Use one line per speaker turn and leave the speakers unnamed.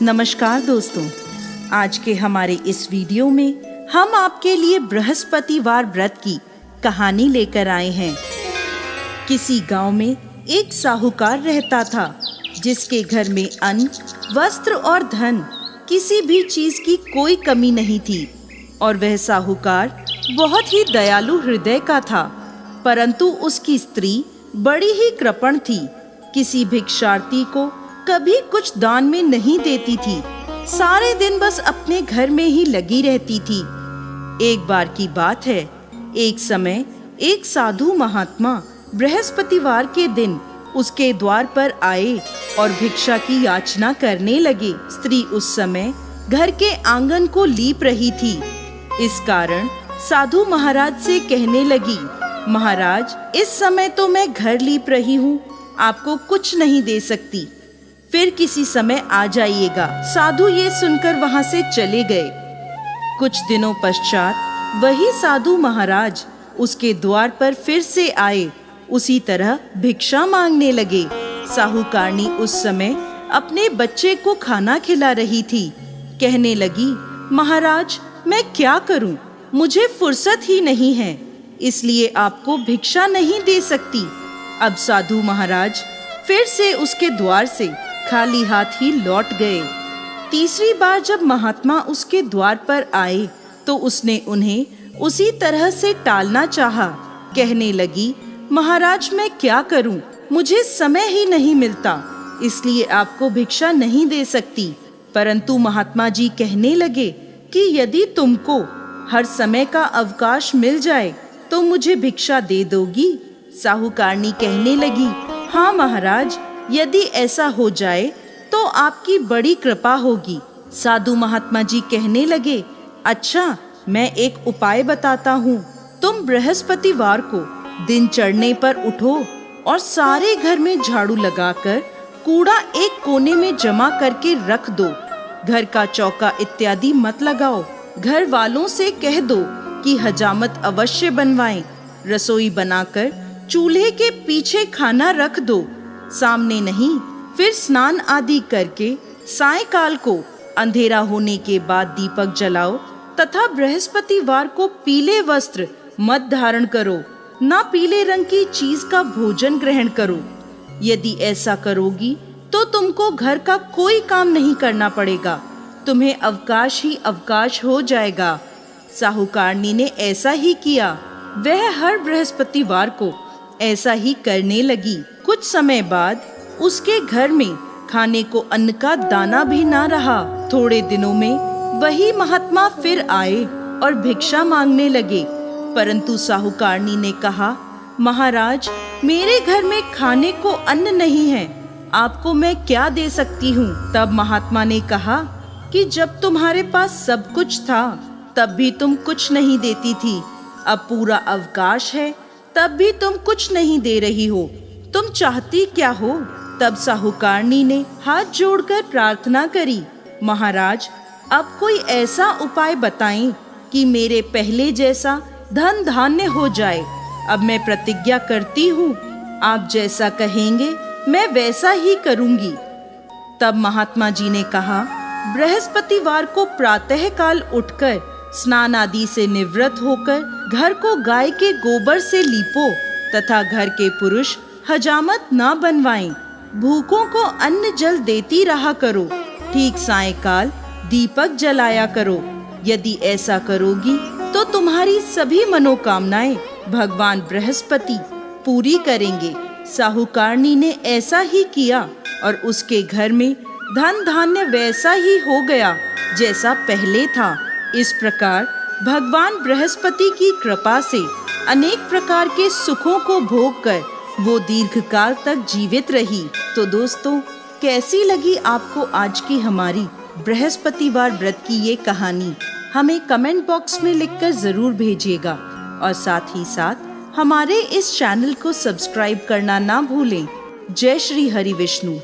नमस्कार दोस्तों, आज के हमारे इस वीडियो में हम आपके लिए बृहस्पतिवार व्रत की कहानी लेकर आए हैं। किसी गांव में एक साहूकार रहता था जिसके घर में अन्न, वस्त्र और धन किसी भी चीज की कोई कमी नहीं थी। और वह साहूकार बहुत ही दयालु हृदय का था, परंतु उसकी स्त्री बड़ी ही कृपण थी। किसी भिक्षार्थी को कभी कुछ दान में नहीं देती थी, सारे दिन बस अपने घर में ही लगी रहती थी। एक बार की बात है, एक समय एक साधु महात्मा बृहस्पतिवार के दिन उसके द्वार पर आए और भिक्षा की याचना करने लगे। स्त्री उस समय घर के आंगन को लीप रही थी। इस कारण साधु महाराज से कहने लगी, महाराज, इस समय तो मैं घर लीप रही हूँ, आपको कुछ नहीं दे सकती, फिर किसी समय आ जाइएगा। साधु ये सुनकर वहां से चले गए। कुछ दिनों पश्चात वही साधु महाराज उसके द्वार पर फिर से आए, उसी तरह भिक्षा मांगने लगे। साहूकारनी उस समय अपने बच्चे को खाना खिला रही थी। कहने लगी, महाराज, मैं क्या करूं, मुझे फुर्सत ही नहीं है, इसलिए आपको भिक्षा नहीं दे सकती। अब साधु महाराज फिर से उसके द्वार से खाली हाथ ही लौट गए। तीसरी बार जब महात्मा उसके द्वार पर आए तो उसने उन्हें उसी तरह से टालना चाहा। कहने लगी, महाराज, मैं क्या करूं, मुझे समय ही नहीं मिलता, इसलिए आपको भिक्षा नहीं दे सकती। परंतु महात्मा जी कहने लगे कि यदि तुमको हर समय का अवकाश मिल जाए तो मुझे भिक्षा दे दोगी। साहूकारनी कहने लगी, हाँ महाराज, यदि ऐसा हो जाए तो आपकी बड़ी कृपा होगी। साधु महात्मा जी कहने लगे, अच्छा, मैं एक उपाय बताता हूँ। तुम बृहस्पतिवार को दिन चढ़ने पर उठो और सारे घर में झाड़ू लगाकर कूड़ा एक कोने में जमा करके रख दो। घर का चौका इत्यादि मत लगाओ। घर वालों से कह दो कि हजामत अवश्य बनवाएं। रसोई बनाकर चूल्हे के पीछे खाना रख दो, सामने नहीं। फिर स्नान आदि करके सायंकाल को अंधेरा होने के बाद दीपक जलाओ तथा बृहस्पतिवार को पीले वस्त्र मत धारण करो, ना पीले रंग की चीज का भोजन ग्रहण करो। यदि ऐसा करोगी तो तुमको घर का कोई काम नहीं करना पड़ेगा, तुम्हें अवकाश ही अवकाश हो जाएगा। साहूकारनी ने ऐसा ही किया। वह हर बृहस्पतिवार को ऐसा ही करने लगी। कुछ समय बाद उसके घर में खाने को अन्न का दाना भी ना रहा। थोड़े दिनों में वही महात्मा फिर आए और भिक्षा मांगने लगे, परंतु साहूकारनी ने कहा, महाराज, मेरे घर में खाने को अन्न नहीं है, आपको मैं क्या दे सकती हूँ। तब महात्मा ने कहा कि जब तुम्हारे पास सब कुछ था तब भी तुम कुछ नहीं देती थी, अब पूरा अवकाश है तब भी तुम कुछ नहीं दे रही हो, तुम चाहती क्या हो। तब साहूकारनी ने हाथ जोड़कर प्रार्थना करी, महाराज, अब कोई ऐसा उपाय बताएं कि मेरे पहले जैसा धन धान्य हो जाए। अब मैं प्रतिज्ञा करती हूँ, आप जैसा कहेंगे मैं वैसा ही करूँगी। तब महात्मा जी ने कहा, बृहस्पतिवार को प्रातः काल उठकर स्नान आदि से निवृत्त होकर घर को गाय के गोबर से लीपो तथा घर के पुरुष हजामत ना बनवाएं। भूखों को अन्न जल देती रहा करो। ठीक सायंकाल दीपक जलाया करो। यदि ऐसा करोगी तो तुम्हारी सभी मनोकामनाएं भगवान बृहस्पति पूरी करेंगे। साहूकारनी ने ऐसा ही किया और उसके घर में धन धान्य वैसा ही हो गया जैसा पहले था। इस प्रकार भगवान बृहस्पति की कृपा से अनेक प्रकार के सुखों को भोग कर वो दीर्घकाल तक जीवित रही। तो दोस्तों, कैसी लगी आपको आज की हमारी बृहस्पतिवार व्रत की ये कहानी? हमें कमेंट बॉक्स में लिखकर जरूर भेजिएगा और साथ ही साथ हमारे इस चैनल को सब्सक्राइब करना ना भूलें। जय श्री हरि विष्णु।